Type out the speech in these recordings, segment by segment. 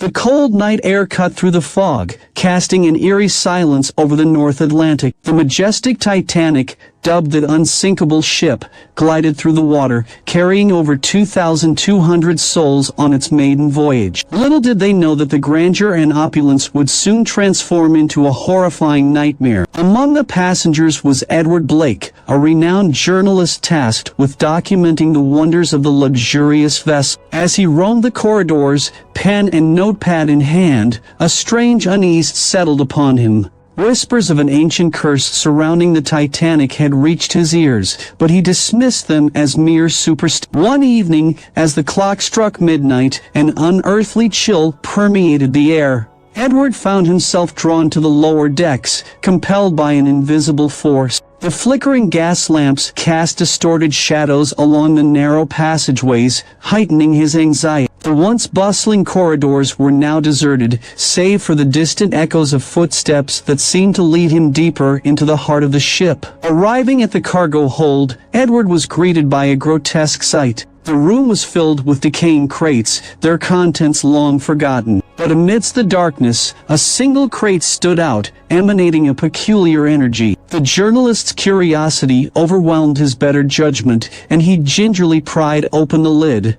The cold night air cut through the fog, casting an eerie silence over the North Atlantic. The majestic Titanic, dubbed the unsinkable ship, glided through the water, carrying over 2,200 souls on its maiden voyage. Little did they know that the grandeur and opulence would soon transform into a horrifying nightmare. Among the passengers was Edward Blake, a renowned journalist tasked with documenting the wonders of the luxurious vessel. As he roamed the corridors, pen and notepad in hand, a strange unease settled upon him. Whispers of an ancient curse surrounding the Titanic had reached his ears, but he dismissed them as mere superstition. One evening, as the clock struck midnight, an unearthly chill permeated the air. Edward found himself drawn to the lower decks, compelled by an invisible force. The flickering gas lamps cast distorted shadows along the narrow passageways, heightening his anxiety. The once bustling corridors were now deserted, save for the distant echoes of footsteps that seemed to lead him deeper into the heart of the ship. Arriving at the cargo hold, Edward was greeted by a grotesque sight. The room was filled with decaying crates, their contents long forgotten. But amidst the darkness, a single crate stood out, emanating a peculiar energy. The journalist's curiosity overwhelmed his better judgment, and he gingerly pried open the lid.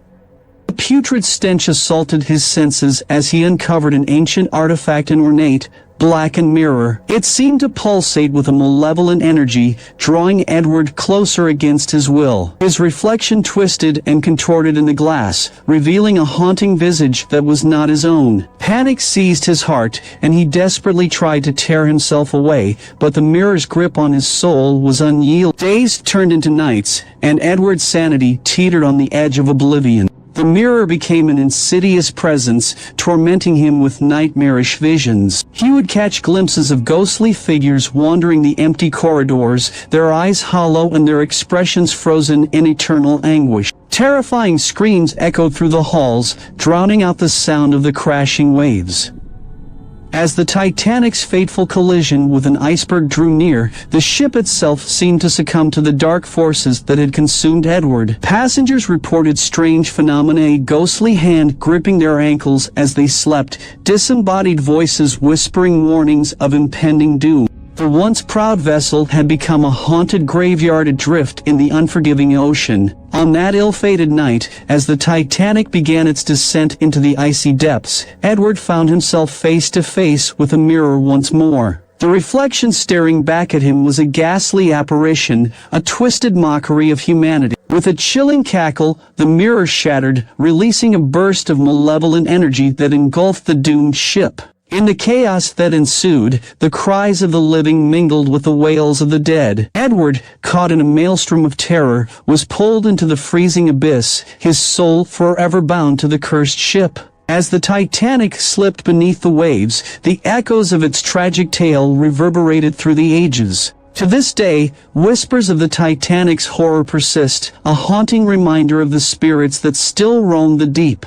A putrid stench assaulted his senses as he uncovered an ancient artifact, an ornate, blackened mirror. It seemed to pulsate with a malevolent energy, drawing Edward closer against his will. His reflection twisted and contorted in the glass, revealing a haunting visage that was not his own. Panic seized his heart, and he desperately tried to tear himself away, but the mirror's grip on his soul was unyielding. Days turned into nights, and Edward's sanity teetered on the edge of oblivion. The mirror became an insidious presence, tormenting him with nightmarish visions. He would catch glimpses of ghostly figures wandering the empty corridors, their eyes hollow and their expressions frozen in eternal anguish. Terrifying screams echoed through the halls, drowning out the sound of the crashing waves. As the Titanic's fateful collision with an iceberg drew near, the ship itself seemed to succumb to the dark forces that had consumed Edward. Passengers reported strange phenomena, a ghostly hand gripping their ankles as they slept, disembodied voices whispering warnings of impending doom. The once proud vessel had become a haunted graveyard adrift in the unforgiving ocean. On that ill-fated night, as the Titanic began its descent into the icy depths, Edward found himself face to face with a mirror once more. The reflection staring back at him was a ghastly apparition, a twisted mockery of humanity. With a chilling cackle, the mirror shattered, releasing a burst of malevolent energy that engulfed the doomed ship. In the chaos that ensued, the cries of the living mingled with the wails of the dead. Edward, caught in a maelstrom of terror, was pulled into the freezing abyss, his soul forever bound to the cursed ship. As the Titanic slipped beneath the waves, the echoes of its tragic tale reverberated through the ages. To this day, whispers of the Titanic's horror persist, a haunting reminder of the spirits that still roam the deep.